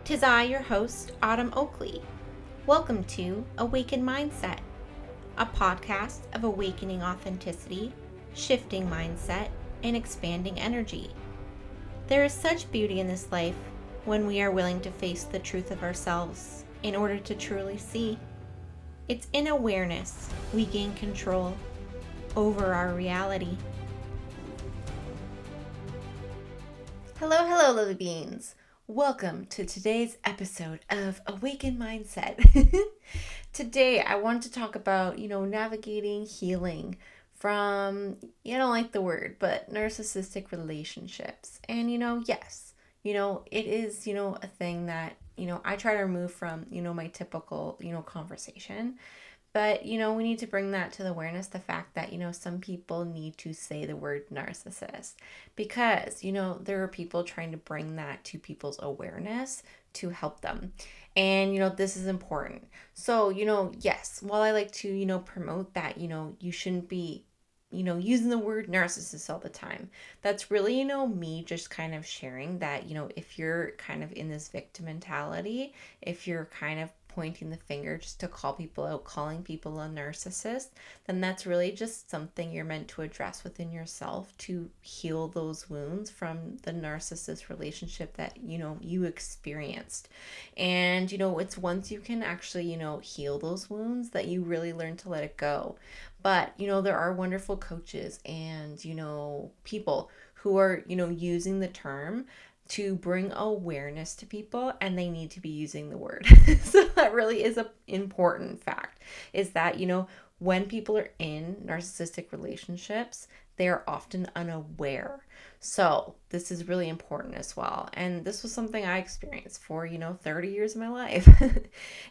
'Tis I, your host, Autumn Oakley. Welcome to Awaken Mindset, a podcast of awakening authenticity, shifting mindset, and expanding energy. There is such beauty in this life when we are willing to face the truth of ourselves in order to truly see. It's in awareness we gain control over our reality. Hello, lovely beings. Welcome to today's episode of Awaken Mindset. Today, I want to talk about, navigating healing from, you don't like the word, but narcissistic relationships. And, yes, it is, a thing that, I try to remove from, my typical, conversation. But, we need to bring that to the awareness, the fact that, some people need to say the word narcissist because, there are people trying to bring that to people's awareness to help them. And, this is important. So, yes, while I like to, promote that, you shouldn't be using the word narcissist all the time. That's really, me just kind of sharing that, if you're kind of in this victim mentality, if you're kind of pointing the finger just to call people out, calling people a narcissist, then that's really just something you're meant to address within yourself to heal those wounds from the narcissist relationship that, you experienced. And, it's once you can actually, heal those wounds that you really learn to let it go. But, there are wonderful coaches and, people who are, using the term to bring awareness to people, and they need to be using the word. So that really is an important fact, is that, when people are in narcissistic relationships, they are often unaware. So this is really important as well. And this was something I experienced for, 30 years of my life.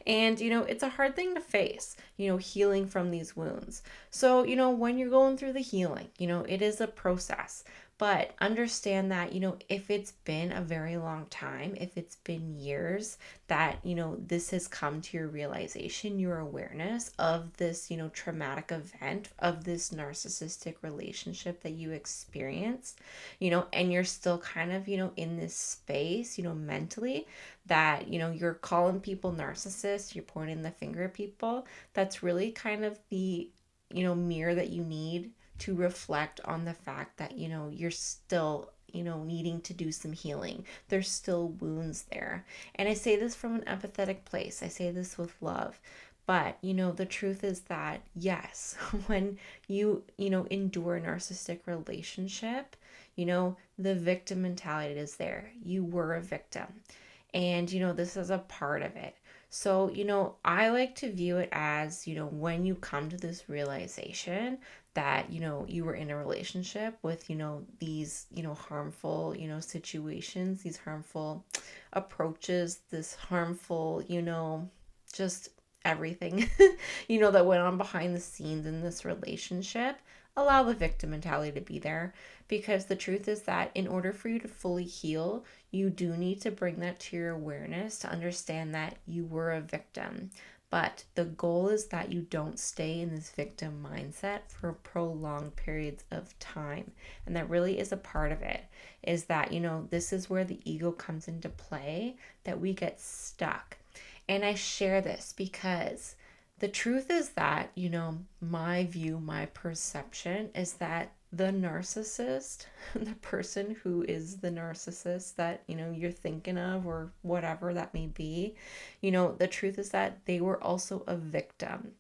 And, it's a hard thing to face, healing from these wounds. So, when you're going through the healing, it is a process. But understand that, if it's been a very long time, if it's been years that, this has come to your realization, your awareness of this, traumatic event, of this narcissistic relationship that you experienced, and you're still kind of, in this space, mentally that, you're calling people narcissists, you're pointing the finger at people, that's really kind of the, mirror that you need to reflect on the fact that, you're still, needing to do some healing. There's still wounds there. And I say this from an empathetic place. I say this with love. But, the truth is that, yes, when you, endure a narcissistic relationship, the victim mentality is there. You were a victim. And, this is a part of it. So, I like to view it as, when you come to this realization that, you were in a relationship with, these, harmful, situations, these harmful approaches, this harmful, just everything, that went on behind the scenes in this relationship, allow the victim mentality to be there. Because the truth is that in order for you to fully heal, you do need to bring that to your awareness to understand that you were a victim. But the goal is that you don't stay in this victim mindset for prolonged periods of time. And that really is a part of it, is that, this is where the ego comes into play, that we get stuck. And I share this because the truth is that, my view, my perception is that the narcissist, the person who is the narcissist that, you're thinking of or whatever that may be, the truth is that they were also a victim.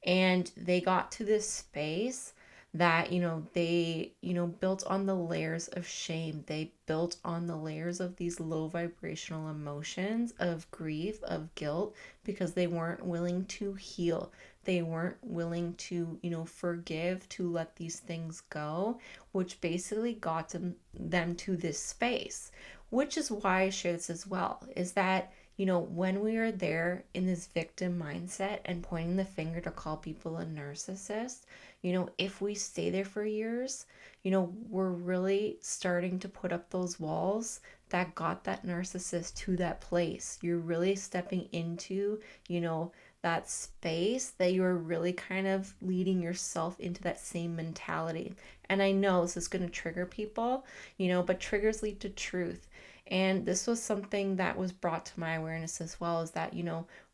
And they got to this space that, they, built on the layers of shame. They built on the layers of these low vibrational emotions of grief, of guilt, because they weren't willing to heal. They weren't willing to, forgive, to let these things go, which basically got them to this space, which is why I share this as well, is that, when we are there in this victim mindset and pointing the finger to call people a narcissist, if we stay there for years, we're really starting to put up those walls that got that narcissist to that place. You're really stepping into, that space that you're really kind of leading yourself into that same mentality. And I know this is going to trigger people, but triggers lead to truth. And this was something that was brought to my awareness as well, is that,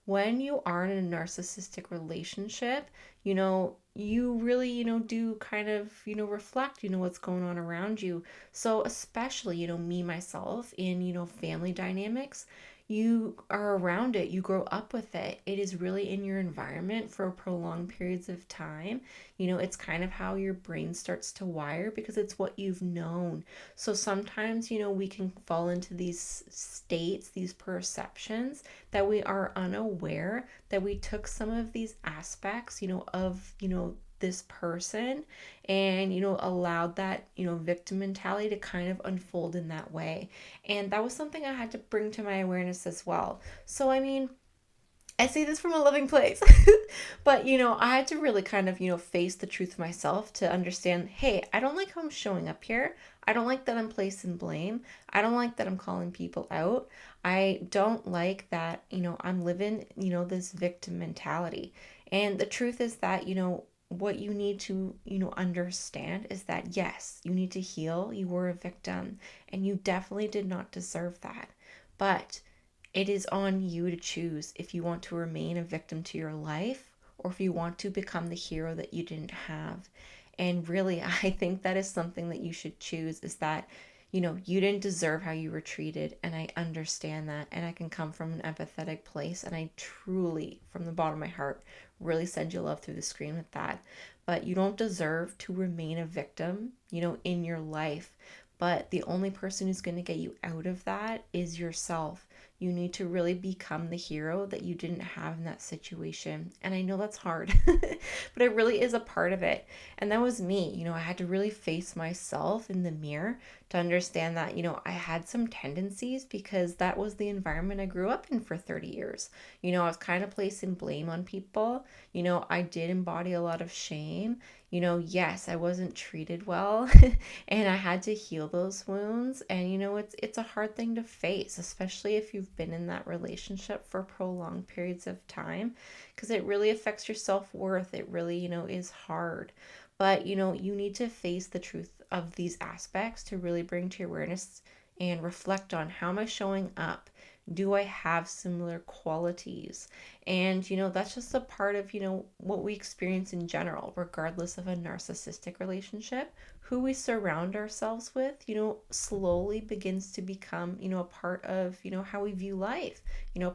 when you are in a narcissistic relationship, you really, do kind of, reflect, what's going on around you. So especially, me, myself, in, family dynamics, you are around it, you grow up with it. It is really in your environment for prolonged periods of time. It's kind of how your brain starts to wire because it's what you've known. So sometimes, we can fall into these states, these perceptions that we are unaware that we took some of these aspects, of, this person, and allowed that victim mentality to kind of unfold in that way. And that was something I had to bring to my awareness as well. So I mean, I say this from a loving place. But, I had to really kind of, face the truth myself to understand, hey, I don't like how I'm showing up here. I don't like that I'm placing blame. I don't like that I'm calling people out. I don't like that, I'm living, this victim mentality. And the truth is that, what you need to, understand is that, yes, you need to heal. You were a victim and you definitely did not deserve that. But it is on you to choose if you want to remain a victim to your life or if you want to become the hero that you didn't have. And really, I think that is something that you should choose, is that, you didn't deserve how you were treated. And I understand that. And I can come from an empathetic place. And I truly, from the bottom of my heart, really send you love through the screen with that. But you don't deserve to remain a victim, in your life. But the only person who's going to get you out of that is yourself. You need to really become the hero that you didn't have in that situation. And I know that's hard, but it really is a part of it. And that was me. I had to really face myself in the mirror to understand that, I had some tendencies because that was the environment I grew up in for 30 years. I was kind of placing blame on people. I did embody a lot of shame. Yes, I wasn't treated well and I had to heal those wounds. And it's a hard thing to face, especially if you've been in that relationship for prolonged periods of time, because it really affects your self-worth. It really, is hard. But you need to face the truth of these aspects to really bring to your awareness and reflect on, how am I showing up? Do I have similar qualities? And, that's just a part of, what we experience in general, regardless of a narcissistic relationship. Who we surround ourselves with, slowly begins to become, a part of, how we view life,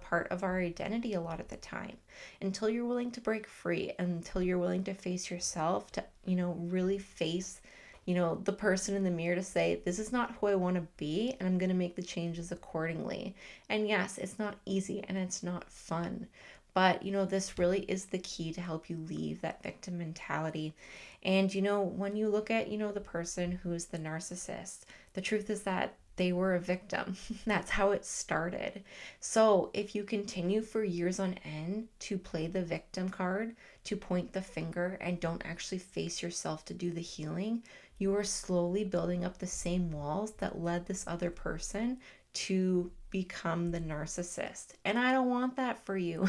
part of our identity a lot of the time. Until you're willing to break free, until you're willing to face yourself, to, really face, the person in the mirror, to say, this is not who I want to be, and I'm going to make the changes accordingly. And yes, it's not easy and it's not fun. But, this really is the key to help you leave that victim mentality. And, when you look at, the person who is the narcissist, the truth is that they were a victim. That's how it started. So if you continue for years on end to play the victim card, to point the finger, and don't actually face yourself to do the healing, you are slowly building up the same walls that led this other person to become the narcissist. And I don't want that for you.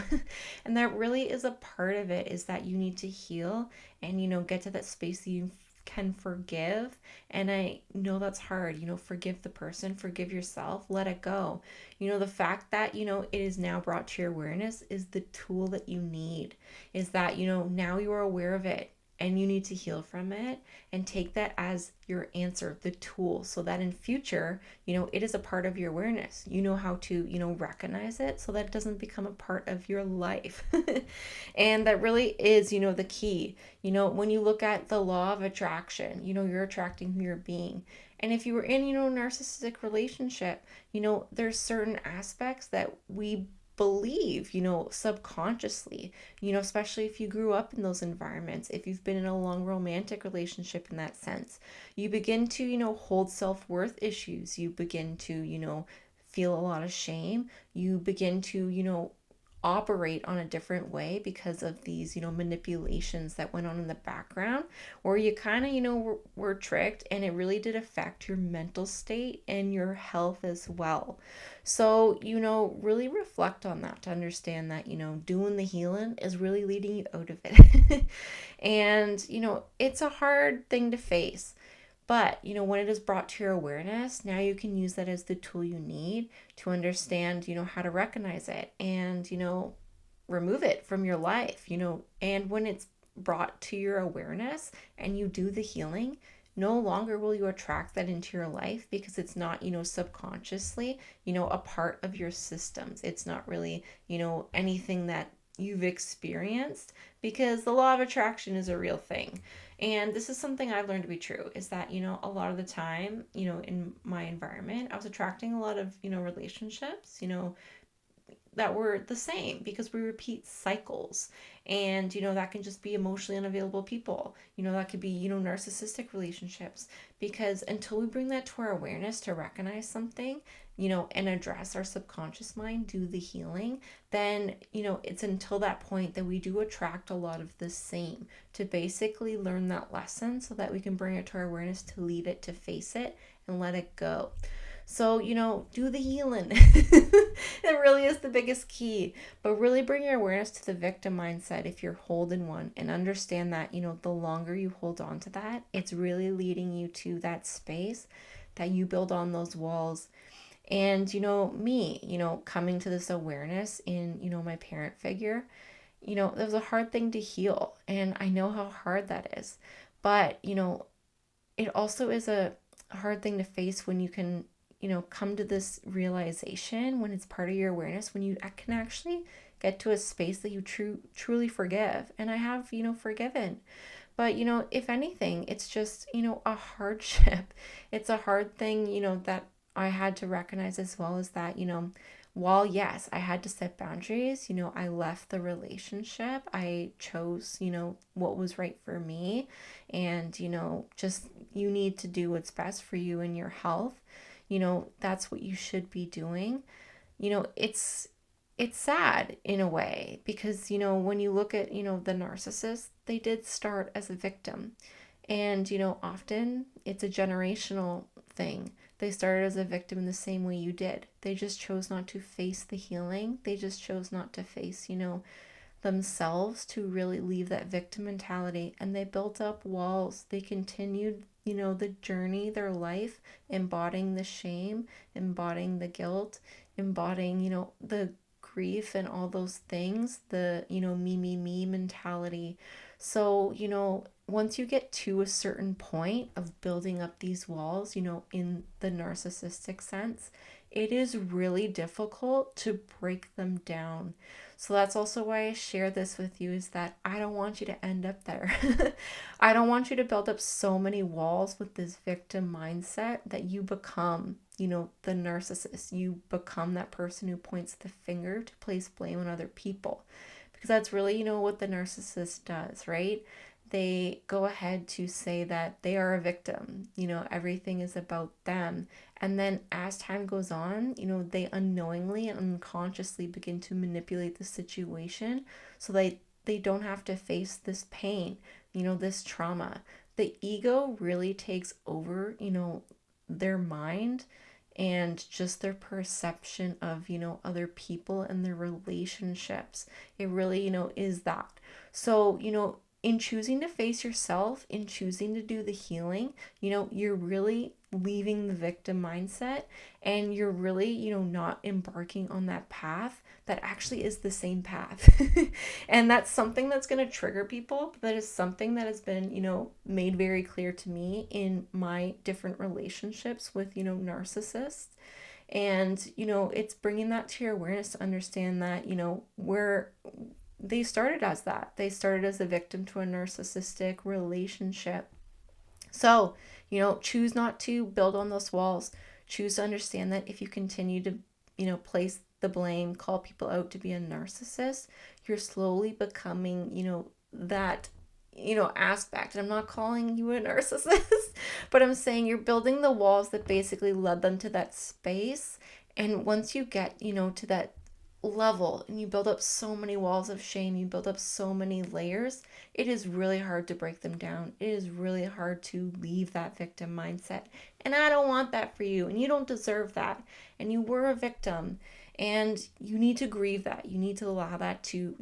And that really is a part of it, is that you need to heal and, get to that space that you can forgive. And I know that's hard. Forgive the person, forgive yourself, let it go. The fact that, it is now brought to your awareness is the tool that you need, is that, now you are aware of it. And you need to heal from it and take that as your answer, the tool, so that in future, it is a part of your awareness. You know how to, recognize it so that it doesn't become a part of your life. And that really is, the key. When you look at the law of attraction, you're attracting who you're being. And if you were in, a narcissistic relationship, there's certain aspects that we believe, subconsciously, especially if you grew up in those environments, if you've been in a long romantic relationship in that sense, you begin to, hold self-worth issues. You begin to, feel a lot of shame. You begin to, operate on a different way because of these, manipulations that went on in the background, where you kind of, were tricked, and it really did affect your mental state and your health as well. So, really reflect on that to understand that, doing the healing is really leading you out of it. And, it's a hard thing to face. But, when it is brought to your awareness, now you can use that as the tool you need to understand, how to recognize it and, remove it from your life, and when it's brought to your awareness and you do the healing, no longer will you attract that into your life because it's not, subconsciously, a part of your systems. It's not really, anything that you've experienced, because the law of attraction is a real thing. And this is something I've learned to be true, is that, a lot of the time, in my environment, I was attracting a lot of, relationships, that were the same because we repeat cycles. And that can just be emotionally unavailable people, that could be narcissistic relationships, because until we bring that to our awareness to recognize something, and address our subconscious mind, do the healing, then it's until that point that we do attract a lot of the same, to basically learn that lesson so that we can bring it to our awareness, to leave it, to face it and let it go. So, do the healing. It really is the biggest key. But really bring your awareness to the victim mindset if you're holding one, and understand that, the longer you hold on to that, it's really leading you to that space that you build on those walls. And, me, coming to this awareness in, my parent figure, that was a hard thing to heal. And I know how hard that is. But, it also is a hard thing to face when you can, come to this realization, when it's part of your awareness, when you can actually get to a space that you truly forgive. And I have, forgiven. But, if anything, it's just, a hardship. It's a hard thing, that I had to recognize, as well as that, while yes, I had to set boundaries, I left the relationship. I chose, what was right for me. And, just you need to do what's best for you and your health. That's what you should be doing. It's sad in a way, because when you look at the narcissist, they did start as a victim. And often it's a generational thing. They started as a victim in the same way you did. They just chose not to face the healing. They just chose not to face themselves, to really leave that victim mentality, and they built up walls. They continued the journey, their life, embodying the shame, embodying the guilt, embodying the grief and all those things, the me mentality. So once you get to a certain point of building up these walls, in the narcissistic sense, it is really difficult to break them down. So that's also why I share this with you, is that I don't want you to end up there. I don't want you to build up so many walls with this victim mindset that you become, the narcissist. You become that person who points the finger to place blame on other people. Because that's really, what the narcissist does, right? They go ahead to say that they are a victim, everything is about them. And then as time goes on, they unknowingly and unconsciously begin to manipulate the situation so they don't have to face this pain, this trauma. The ego really takes over, their mind and just their perception of, other people and their relationships. It really, is that. So, in choosing to face yourself, in choosing to do the healing, you're really leaving the victim mindset, and you're really, not embarking on that path that actually is the same path. And that's something that's going to trigger people. But that is something that has been, made very clear to me in my different relationships with, narcissists. And, it's bringing that to your awareness to understand that, they started as that. They started as a victim to a narcissistic relationship. So, choose not to build on those walls. Choose to understand that if you continue to, place the blame, call people out to be a narcissist, you're slowly becoming, that, aspect. And I'm not calling you a narcissist, but I'm saying you're building the walls that basically led them to that space. And once you get, to that level and you build up so many walls of shame, you build up so many layers, it is really hard to break them down. It is really hard to leave that victim mindset. And I don't want that for you, and you don't deserve that. And you were a victim. And you need to grieve that. You need to allow that to,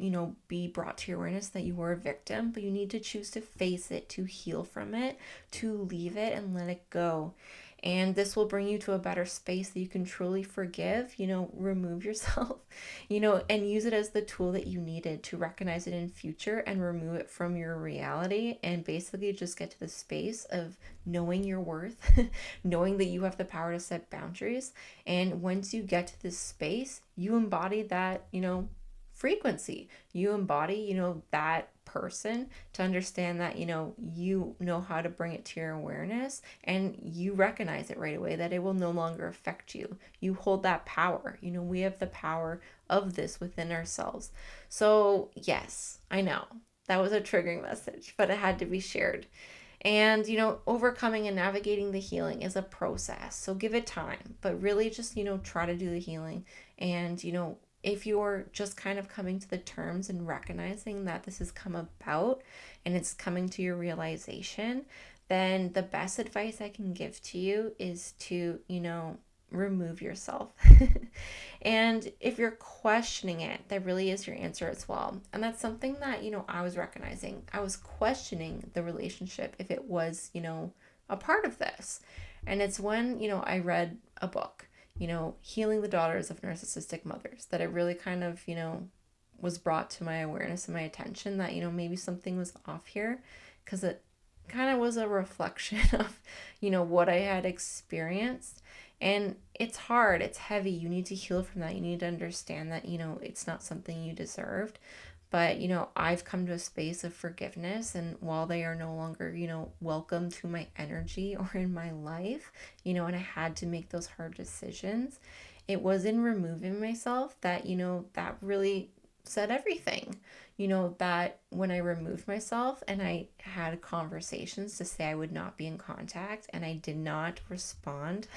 be brought to your awareness that you were a victim, but you need to choose to face it, to heal from it, to leave it and let it go. And this will bring you to a better space that you can truly forgive, remove yourself, and use it as the tool that you needed to recognize it in future and remove it from your reality, and basically just get to the space of knowing your worth, knowing that you have the power to set boundaries. And once you get to this space, you embody that, frequency. You embody, that person to understand that, you know how to bring it to your awareness, and you recognize it right away that it will no longer affect you. You hold that power. We have the power of this within ourselves. So, yes, I know that was a triggering message, but it had to be shared. And, overcoming and navigating the healing is a process. So give it time, but really just, try to do the healing. And, if you're just kind of coming to the terms and recognizing that this has come about and it's coming to your realization, then the best advice I can give to you is to, remove yourself. And if you're questioning it, that really is your answer as well. And that's something that, I was recognizing. I was questioning the relationship if it was, a part of this. And it's when, I read a book, Healing the Daughters of Narcissistic Mothers, that it really kind of, was brought to my awareness and my attention that, maybe something was off here, because it kind of was a reflection of, what I had experienced. And it's hard, it's heavy. You need to heal from that. You need to understand that, it's not something you deserved. But, I've come to a space of forgiveness. And while they are no longer, welcome to my energy or in my life, and I had to make those hard decisions, it was in removing myself that, that really said everything. That when I removed myself and I had conversations to say I would not be in contact, and I did not respond,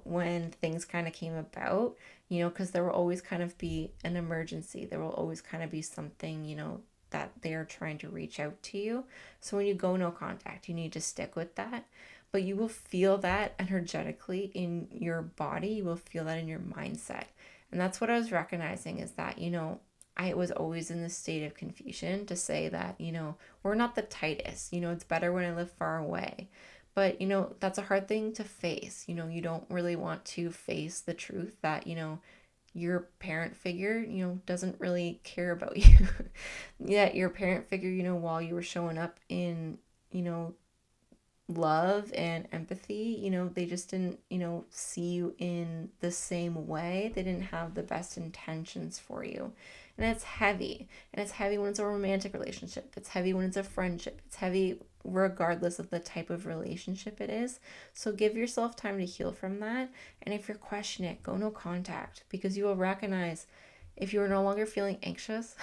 when things kind of came about, because there will always kind of be an emergency. There will always kind of be something, that they're trying to reach out to you. So when you go no contact, you need to stick with that. But you will feel that energetically in your body. You will feel that in your mindset. And that's what I was recognizing, is that, I was always in this state of confusion to say that, we're not the tightest. It's better when I live far away. But, that's a hard thing to face. You don't really want to face the truth that, your parent figure, doesn't really care about you. Yet your parent figure, while you were showing up in, love and empathy, they just didn't, see you in the same way. They didn't have the best intentions for you. And it's heavy. And it's heavy when it's a romantic relationship. It's heavy when it's a friendship. It's heavy regardless of the type of relationship it is. So give yourself time to heal from that. And if you're questioning it, go no contact, because you will recognize if you are no longer feeling anxious,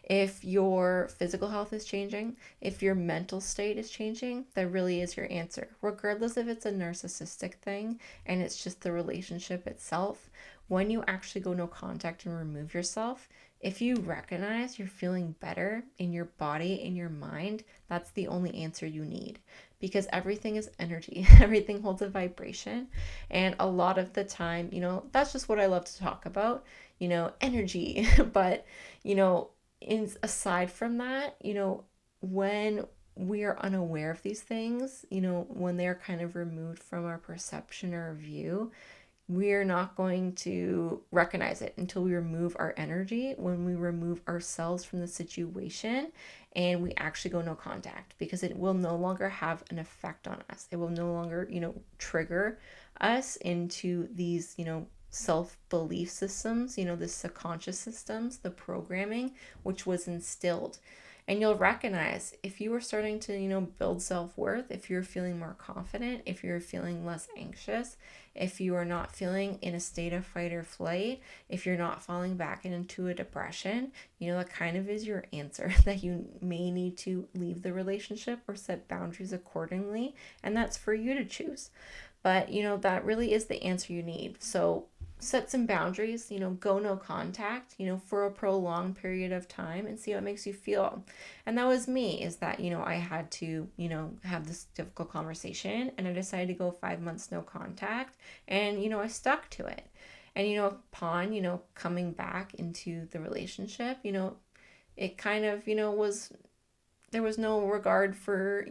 if your physical health is changing, if your mental state is changing, that really is your answer. Regardless if it's a narcissistic thing and it's just the relationship itself, when you actually go no contact and remove yourself, if you recognize you're feeling better in your body, in your mind, that's the only answer you need. Because everything is energy, everything holds a vibration. And a lot of the time, that's just what I love to talk about, energy. But, aside from that, when we are unaware of these things, when they're kind of removed from our perception or view, we're not going to recognize it until we remove our energy, when we remove ourselves from the situation and we actually go no contact, because it will no longer have an effect on us. It will no longer, trigger us into these, self-belief systems, the subconscious systems, the programming, which was instilled. And you'll recognize if you are starting to, build self-worth, if you're feeling more confident, if you're feeling less anxious, if you are not feeling in a state of fight or flight, if you're not falling back into a depression, that kind of is your answer, that you may need to leave the relationship or set boundaries accordingly. And that's for you to choose. But, that really is the answer you need. So set some boundaries, go no contact, for a prolonged period of time, and see how it makes you feel. And that was me, is that, I had to, have this difficult conversation, and I decided to go 5 months no contact, and, I stuck to it. And, upon, coming back into the relationship, it kind of, there was no regard for,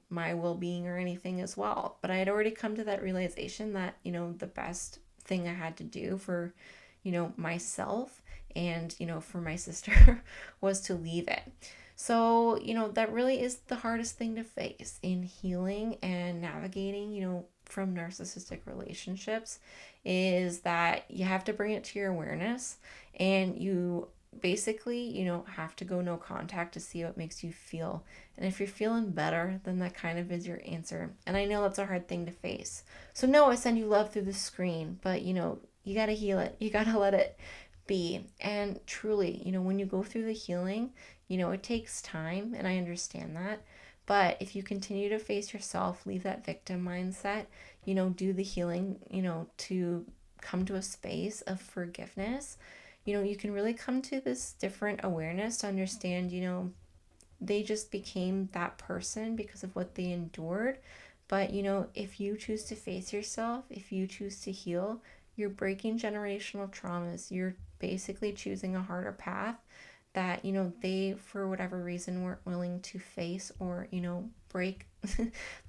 my well-being or anything as well. But I had already come to that realization that, the best thing I had to do for, myself and, for my sister was to leave it. So, that really is the hardest thing to face in healing and navigating, from narcissistic relationships, is that you have to bring it to your awareness, and you basically, have to go no contact to see how it makes you feel. And if you're feeling better, then that kind of is your answer. And I know that's a hard thing to face. So no, I send you love through the screen, but you got to heal it. You got to let it be. And truly, when you go through the healing, it takes time, and I understand that. But if you continue to face yourself, leave that victim mindset, do the healing, to come to a space of forgiveness, you can really come to this different awareness to understand, they just became that person because of what they endured. But, if you choose to face yourself, if you choose to heal, you're breaking generational traumas. You're basically choosing a harder path that, they, for whatever reason, weren't willing to face or, break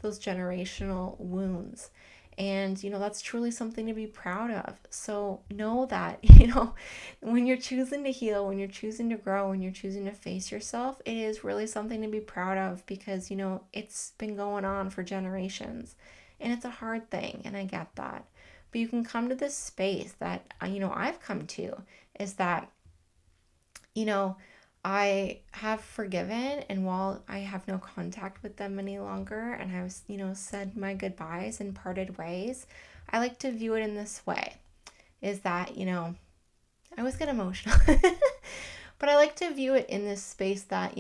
those generational wounds. And, that's truly something to be proud of. So know that, when you're choosing to heal, when you're choosing to grow, when you're choosing to face yourself, it is really something to be proud of, because, it's been going on for generations, and it's a hard thing. And I get that. But you can come to this space that, I've come to, is that, I have forgiven, and while I have no contact with them any longer, and I've, said my goodbyes and parted ways, I like to view it in this way, is that, I always get emotional, but I like to view it in this space that,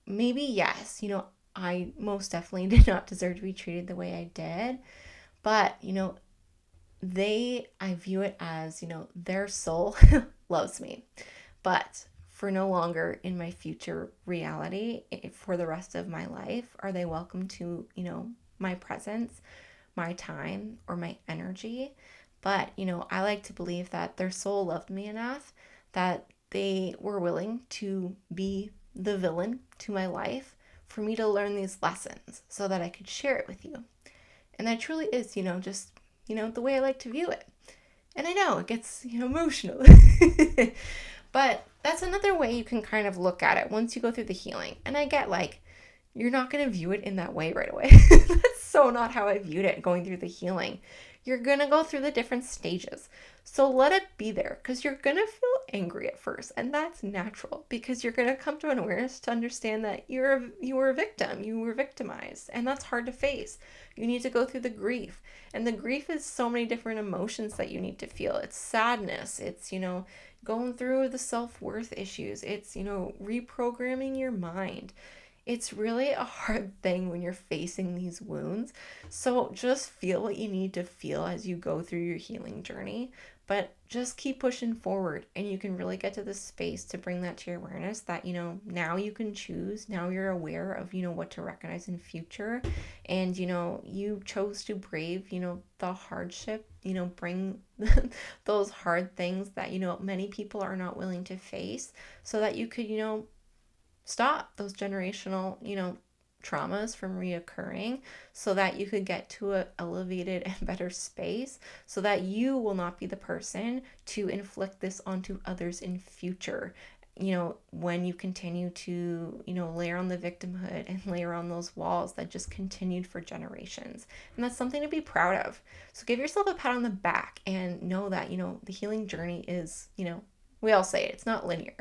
maybe, yes, I most definitely did not deserve to be treated the way I did, but, I view it as, their soul loves me. But for no longer in my future reality, for the rest of my life, are they welcome to, my presence, my time, or my energy. But, I like to believe that their soul loved me enough that they were willing to be the villain to my life for me to learn these lessons so that I could share it with you. And that truly is, just, the way I like to view it. And I know it gets, emotional. But that's another way you can kind of look at it once you go through the healing. And I get, you're not going to view it in that way right away. That's so not how I viewed it going through the healing. You're going to go through the different stages. So let it be there, because you're going to feel angry at first. And that's natural, because you're going to come to an awareness to understand that you were a victim. You were victimized. And that's hard to face. You need to go through the grief. And the grief is so many different emotions that you need to feel. It's sadness. It's, going through the self-worth issues. It's, reprogramming your mind. It's really a hard thing when you're facing these wounds. So just feel what you need to feel as you go through your healing journey, but just keep pushing forward, and you can really get to this space to bring that to your awareness that, now you can choose. Now you're aware of, what to recognize in future. And, you chose to brave, the hardship, bring those hard things that, many people are not willing to face, so that you could, stop those generational, traumas from reoccurring, so that you could get to a elevated and better space, so that you will not be the person to inflict this onto others in future, when you continue to, layer on the victimhood and layer on those walls that just continued for generations. And that's something to be proud of. So give yourself a pat on the back and know that, the healing journey is, we all say it, it's not linear.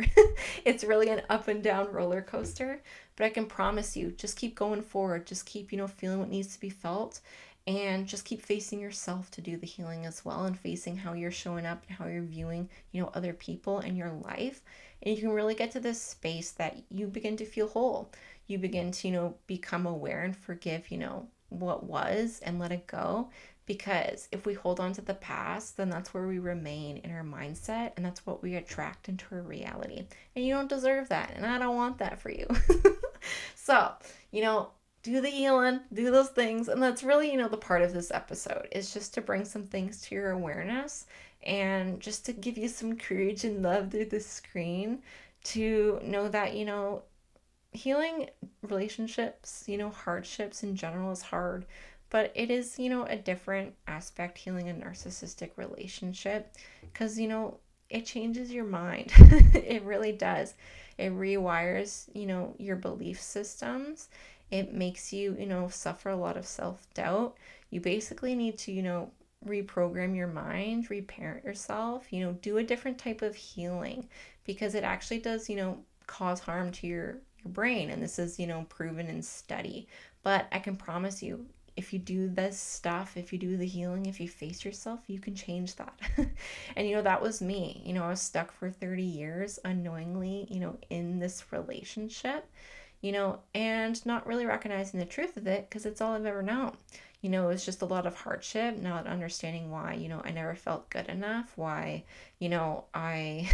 It's really an up and down roller coaster. But I can promise you, just keep going forward. Just keep, feeling what needs to be felt. And just keep facing yourself to do the healing as well, and facing how you're showing up and how you're viewing, other people in your life. And you can really get to this space that you begin to feel whole. You begin to, become aware and forgive, what was, and let it go. Because if we hold on to the past, then that's where we remain in our mindset, and that's what we attract into our reality. And you don't deserve that, and I don't want that for you. So, do the healing, do those things. And that's really, the part of this episode is just to bring some things to your awareness And just to give you some courage and love through the screen, to know that, healing relationships, hardships in general is hard, but it is, a different aspect healing a narcissistic relationship, because, it changes your mind. It really does. It rewires, your belief systems. It makes you, suffer a lot of self-doubt. You basically need to, reprogram your mind, reparent yourself, do a different type of healing, because it actually does, cause harm to your brain. And this is, proven in study. But I can promise you, if you do this stuff, if you do the healing, if you face yourself, you can change that. And, that was me. I was stuck for 30 years unknowingly, in this relationship, and not really recognizing the truth of it, because it's all I've ever known. It was just a lot of hardship, not understanding why, I never felt good enough, why, I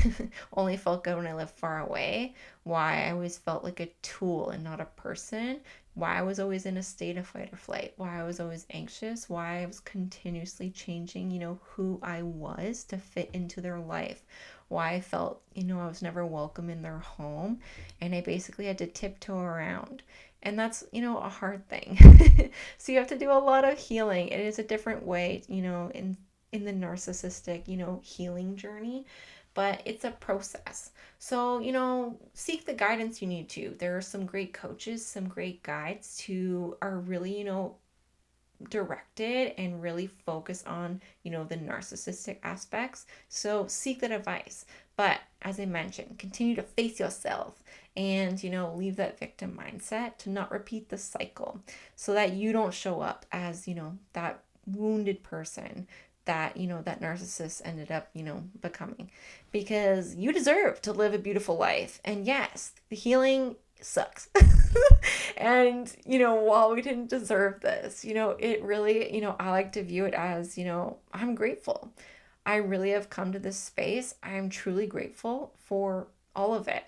only felt good when I lived far away, why I always felt like a tool and not a person, why I was always in a state of fight or flight, why I was always anxious, why I was continuously changing, who I was to fit into their life, why I felt, I was never welcome in their home, and I basically had to tiptoe around. And that's, a hard thing. So you have to do a lot of healing. It is a different way, in the narcissistic, healing journey, but it's a process. So, seek the guidance you need to. There are some great coaches, some great guides who are really, directed and really focus on, the narcissistic aspects. So seek that advice. But as I mentioned, continue to face yourself and, leave that victim mindset to not repeat the cycle, so that you don't show up as, that wounded person that, that narcissist ended up, becoming, because you deserve to live a beautiful life. And yes, the healing sucks. And, while we didn't deserve this, it really, I like to view it as, I'm grateful. I really have come to this space. I am truly grateful for all of it.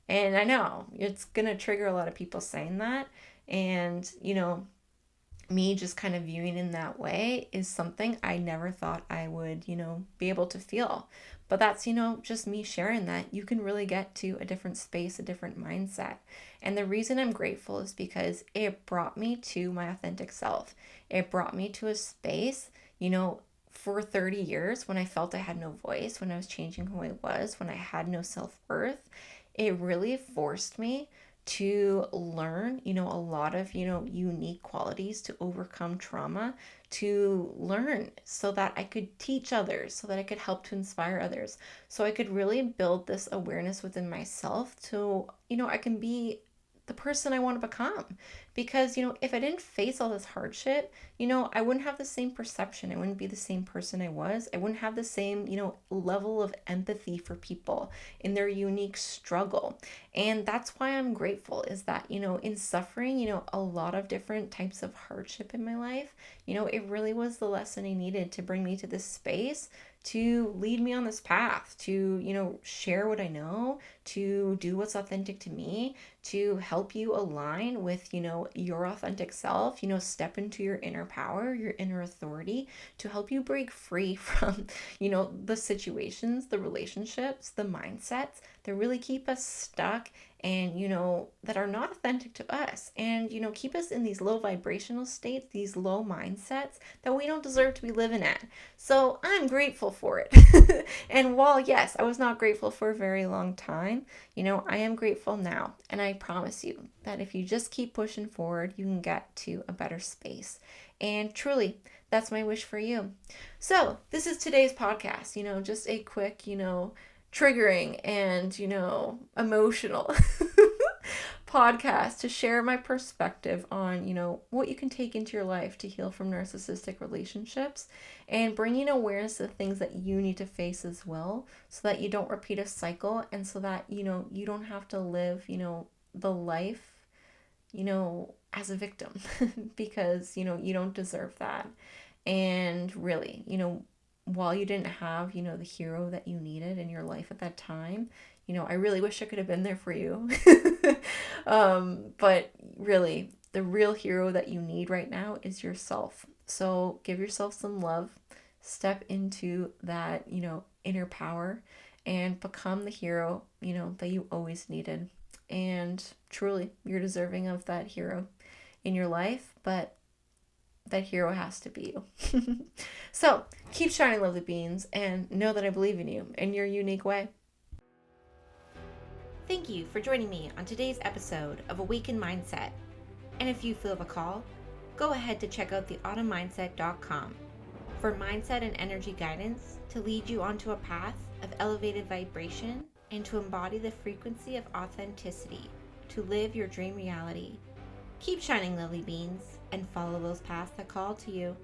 And I know it's going to trigger a lot of people saying that. And, me just kind of viewing in that way is something I never thought I would, be able to feel. But that's, just me sharing that you can really get to a different space, a different mindset. And the reason I'm grateful is because it brought me to my authentic self. It brought me to a space, for 30 years when I felt I had no voice, when I was changing who I was, when I had no self-worth. It really forced me to learn, a lot of, unique qualities to overcome trauma, to learn so that I could teach others, so that I could help to inspire others, so I could really build this awareness within myself to, I can be the person I want to become. Because, if I didn't face all this hardship, I wouldn't have the same perception. I wouldn't be the same person I was. I wouldn't have the same, level of empathy for people in their unique struggle. And that's why I'm grateful, is that, in suffering, a lot of different types of hardship in my life, it really was the lesson I needed to bring me to this space, to lead me on this path, to, share what I know, to do what's authentic to me, to help you align with, your authentic self, step into your inner power, your inner authority, to help you break free from, the situations, the relationships, the mindsets that really keep us stuck and, that are not authentic to us, and, keep us in these low vibrational states, these low mindsets that we don't deserve to be living at. So I'm grateful for it. And while, yes, I was not grateful for a very long time, I am grateful now. And I promise you that if you just keep pushing forward, you can get to a better space. And truly, that's my wish for you. So this is today's podcast, just a quick, triggering and, emotional podcast to share my perspective on, what you can take into your life to heal from narcissistic relationships, and bringing awareness to the things that you need to face as well, so that you don't repeat a cycle, and so that, you don't have to live, the life, as a victim, because, you don't deserve that. And really, while you didn't have, the hero that you needed in your life at that time, I really wish I could have been there for you. But really, the real hero that you need right now is yourself. So give yourself some love, step into that, inner power and become the hero, that you always needed. And truly, you're deserving of that hero in your life, but that hero has to be you. So keep shining, lovely beings, and know that I believe in you in your unique way. Thank you for joining me on today's episode of Awaken Mindset. And if you feel the call, go ahead to check out theautumnmindset.com for mindset and energy guidance to lead you onto a path of elevated vibration and to embody the frequency of authenticity to live your dream reality. Keep shining, lovely beings, and follow those paths that call to you.